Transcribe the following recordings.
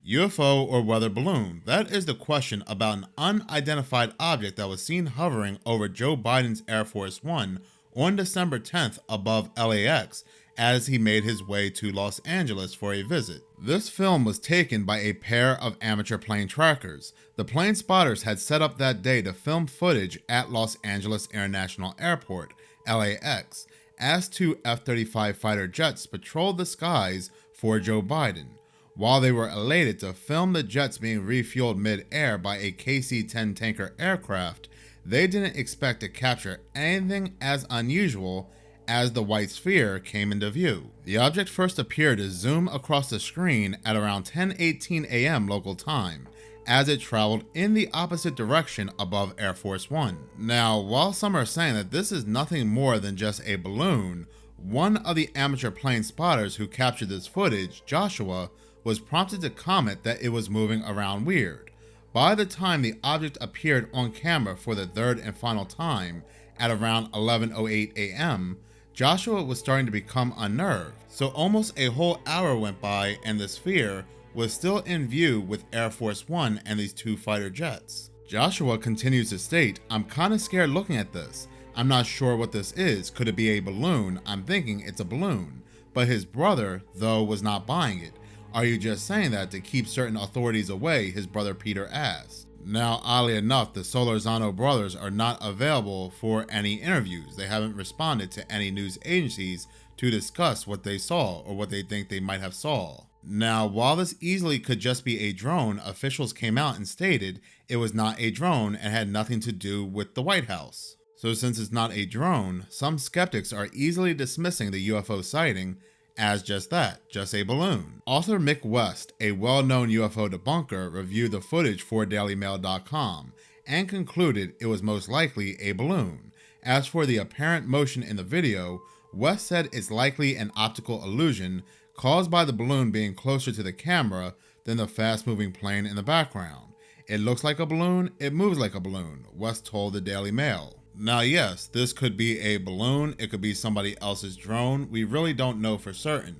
UFO or weather balloon? That is the question about an unidentified object that was seen hovering over Joe Biden's Air Force One on December 10th above LAX as he made his way to Los Angeles for a visit. This film was taken by a pair of amateur plane trackers. The plane spotters had set up that day to film footage at Los Angeles International Airport, LAX, as two F-35 fighter jets patrolled the skies for Joe Biden. While they were elated to film the jets being refueled mid-air by a KC-10 tanker aircraft, they didn't expect to capture anything as unusual as the white sphere came into view. The object first appeared to zoom across the screen at around 10:18 a.m. local time, as it traveled in the opposite direction above Air Force One. Now, while some are saying that this is nothing more than just a balloon, one of the amateur plane spotters who captured this footage, Joshua, was prompted to comment that it was moving around weird. By the time the object appeared on camera for the third and final time at around 11:08 a.m., Joshua was starting to become unnerved. So almost a whole hour went by and the sphere was still in view with Air Force One and these two fighter jets. Joshua continues to state, "I'm kinda scared looking at this. I'm not sure what this is. Could it be a balloon? I'm thinking it's a balloon." But his brother, though, was not buying it. "Are you just saying that to keep certain authorities away?" his brother Peter asked. Now, oddly enough, the Solorzano brothers are not available for any interviews. They haven't responded to any news agencies to discuss what they saw or what they think they might have saw. Now, while this easily could just be a drone, officials came out and stated it was not a drone and had nothing to do with the White House. So since it's not a drone, some skeptics are easily dismissing the UFO sighting as just that, just a balloon. Author Mick West, a well-known UFO debunker, reviewed the footage for DailyMail.com and concluded it was most likely a balloon. As for the apparent motion in the video, West said it's likely an optical illusion caused by the balloon being closer to the camera than the fast-moving plane in the background. "It looks like a balloon, it moves like a balloon," West told the Daily Mail. Now, yes, this could be a balloon, it could be somebody else's drone, we really don't know for certain.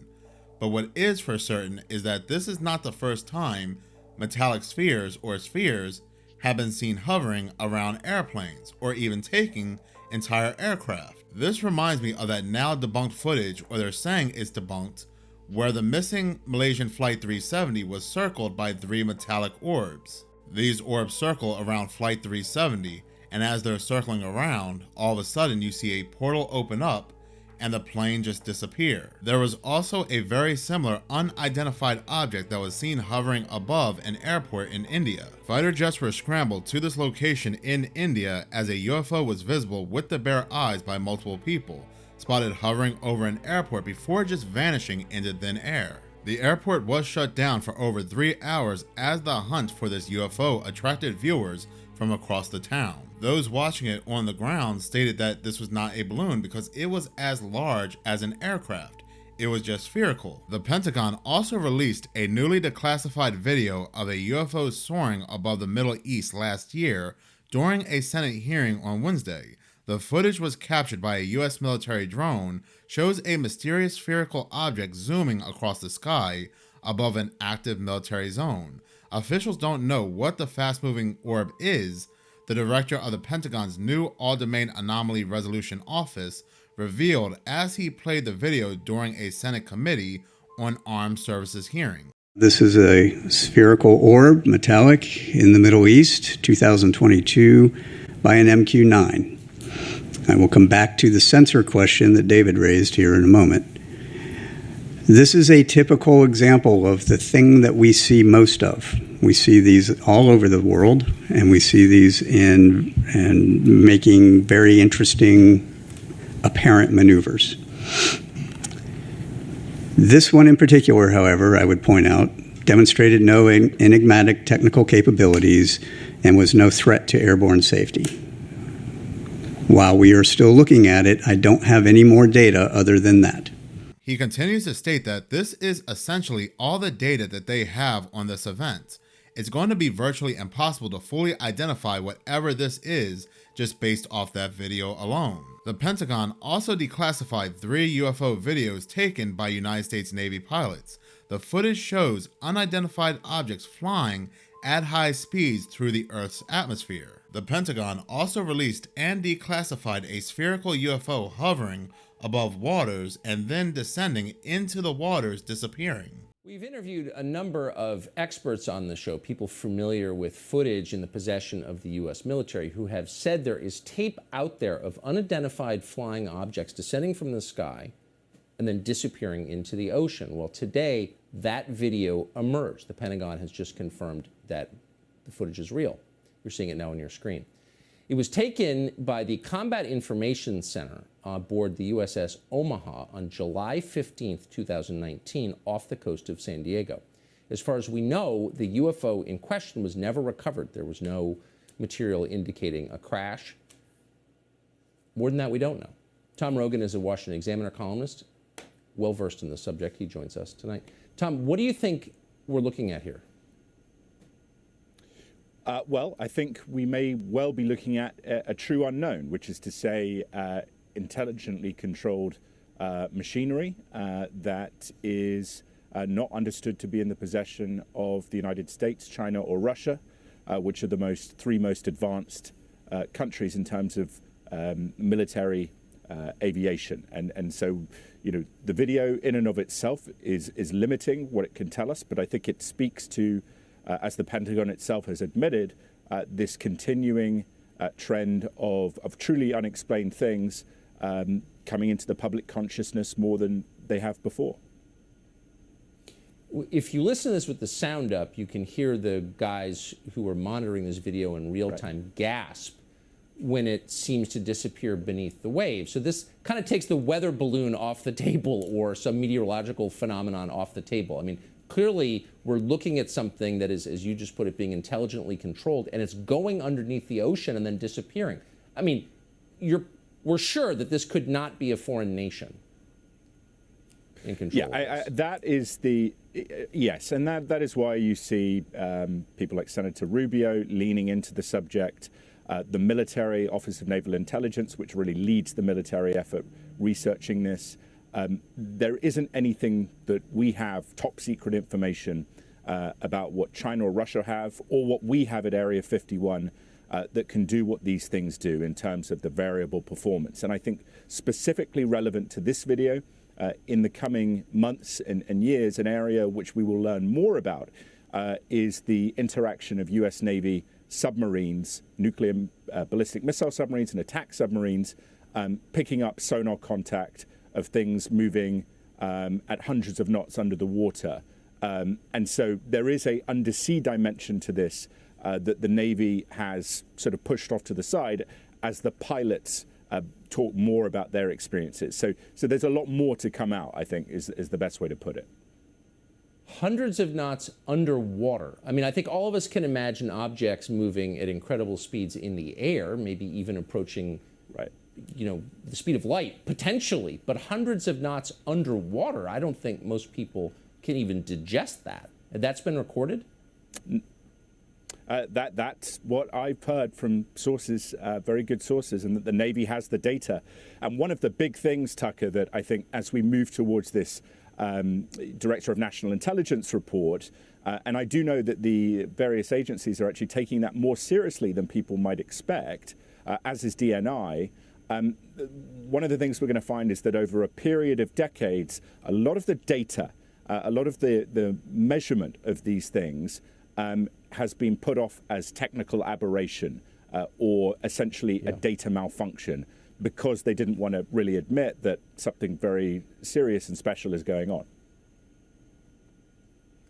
But what is for certain is that this is not the first time metallic spheres or spheres have been seen hovering around airplanes or even taking entire aircraft. This reminds me of that now debunked footage, or they're saying it's debunked, where the missing Malaysian Flight 370 was circled by three metallic orbs. These orbs circle around Flight 370, and as they're circling around, all of a sudden you see a portal open up and the plane just disappear. There was also a very similar unidentified object that was seen hovering above an airport in India. Fighter jets were scrambled to this location in India as a UFO was visible with the bare eyes by multiple people, spotted hovering over an airport before just vanishing into thin air. The airport was shut down for over 3 hours as the hunt for this UFO attracted viewers from across the town. Those watching it on the ground stated that this was not a balloon because it was as large as an aircraft. It was just spherical. The Pentagon also released a newly declassified video of a UFO soaring above the Middle East last year during a Senate hearing on Wednesday. The footage was captured by a U.S. military drone, shows a mysterious spherical object zooming across the sky above an active military zone. Officials don't know what the fast-moving orb is. The director of the Pentagon's new All-Domain Anomaly Resolution Office revealed as he played the video during a Senate Committee on Armed Services hearing. This is a spherical orb, metallic, in the Middle East, 2022, by an MQ-9. I will come back to the sensor question that David raised here in a moment. This is a typical example of the thing that we see most of. We see these all over the world, and we see these in making very interesting apparent maneuvers. This one in particular, however, I would point out, demonstrated no enigmatic technical capabilities and was no threat to airborne safety. While we are still looking at it, I don't have any more data other than that. He continues to state that this is essentially all the data that they have on this event. It's going to be virtually impossible to fully identify whatever this is just based off that video alone. The Pentagon also declassified 3 UFO videos taken by United States Navy pilots. The footage shows unidentified objects flying at high speeds through the Earth's atmosphere. The Pentagon also released and declassified a spherical UFO hovering above waters and then descending into the waters, disappearing. We've interviewed a number of experts on the show, people familiar with footage in the possession of the U.S. military, who have said there is tape out there of unidentified flying objects descending from the sky and then disappearing into the ocean. Well, today, that video emerged. The Pentagon has just confirmed that the footage is real. You're seeing it now on your screen. It was taken by the Combat Information Center aboard the USS Omaha on July 15th, 2019, off the coast of San Diego. As far as we know, the UFO in question was never recovered. There was no material indicating a crash. More than that, we don't know. Tom Rogan is a Washington Examiner columnist, well-versed in the subject. He joins us tonight. Tom, what do you think we're looking at here? Well, I think we may well be looking at a true unknown, which is to say intelligently controlled machinery that is not understood to be in the possession of the United States, China, or Russia, which are the three most advanced countries in terms of military aviation. And so, you know, the video in and of itself is limiting what it can tell us, but I think it speaks to, as the Pentagon itself has admitted, this continuing trend of truly unexplained things coming into the public consciousness more than they have before. If you listen to this with the sound up, you can hear the guys who are monitoring this video in real time gasp when it seems to disappear beneath the waves. So this kind of takes the weather balloon off the table or some meteorological phenomenon off the table. I mean, clearly we're looking at something that is, as you just put it, being intelligently controlled, and it's going underneath the ocean and then disappearing. I mean, we're sure that this could not be a foreign nation in control. Yeah, that is the, yes, and that is why you see people like Senator Rubio leaning into the subject. The military, Office of Naval Intelligence, which really leads the military effort researching this. There isn't anything that we have, top secret information, about what China or Russia have, or what we have at Area 51, that can do what these things do in terms of the variable performance. And I think specifically relevant to this video, in the coming months and years, an area which we will learn more about is the interaction of U.S. Navy submarines, nuclear ballistic missile submarines and attack submarines, picking up sonar contact of things moving at hundreds of knots under the water. And so there is a undersea dimension to this that the Navy has sort of pushed off to the side as the pilots talk more about their experiences. So there's a lot more to come out, I think, is the best way to put it. Hundreds of knots underwater. I mean, I think all of us can imagine objects moving at incredible speeds in the air, maybe even approaching, you know, the speed of light, potentially. But hundreds of knots underwater, I don't think most people can even digest that. That's been recorded? That's what I've heard from sources, very good sources, and that the Navy has the data. And one of the big things, Tucker, that I think as we move towards this Director of National Intelligence report, and I do know that the various agencies are actually taking that more seriously than people might expect, as is DNI. One of the things we're going to find is that over a period of decades, a lot of the data, a lot of the measurement of these things has been put off as technical aberration or essentially a data malfunction, because they didn't want to really admit that something very serious and special is going on.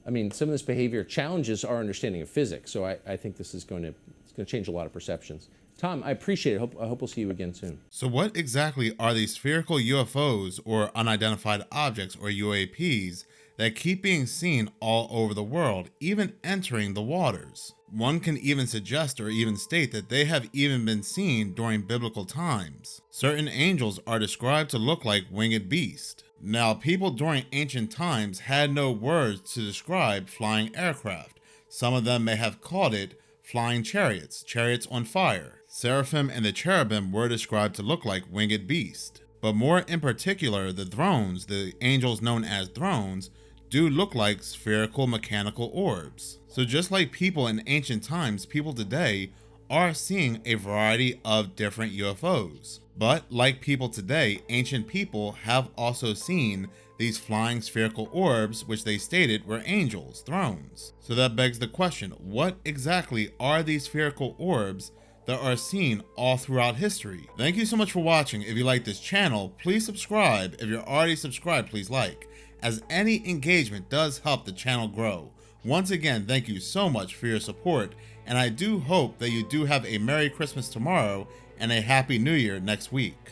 I mean, some of this behavior challenges our understanding of physics, so I think this is going to change a lot of perceptions. Tom, I appreciate it. I hope we'll see you again soon. So what exactly are these spherical UFOs, or unidentified objects, or UAPs, that keep being seen all over the world, even entering the waters? One can even suggest or even state that they have even been seen during biblical times. Certain angels are described to look like winged beasts. Now, people during ancient times had no words to describe flying aircraft. Some of them may have called it flying chariots, chariots on fire. Seraphim and the cherubim were described to look like winged beasts. But more in particular, the thrones, the angels known as thrones, do look like spherical mechanical orbs. So just like people in ancient times, people today are seeing a variety of different UFOs. But like people today, ancient people have also seen these flying spherical orbs, which they stated were angels, thrones. So that begs the question, what exactly are these spherical orbs that are seen all throughout history? Thank you so much for watching. If you like this channel, please subscribe. If you're already subscribed, please like, as any engagement does help the channel grow. Once again, thank you so much for your support, and I do hope that you do have a Merry Christmas tomorrow and a Happy New Year next week.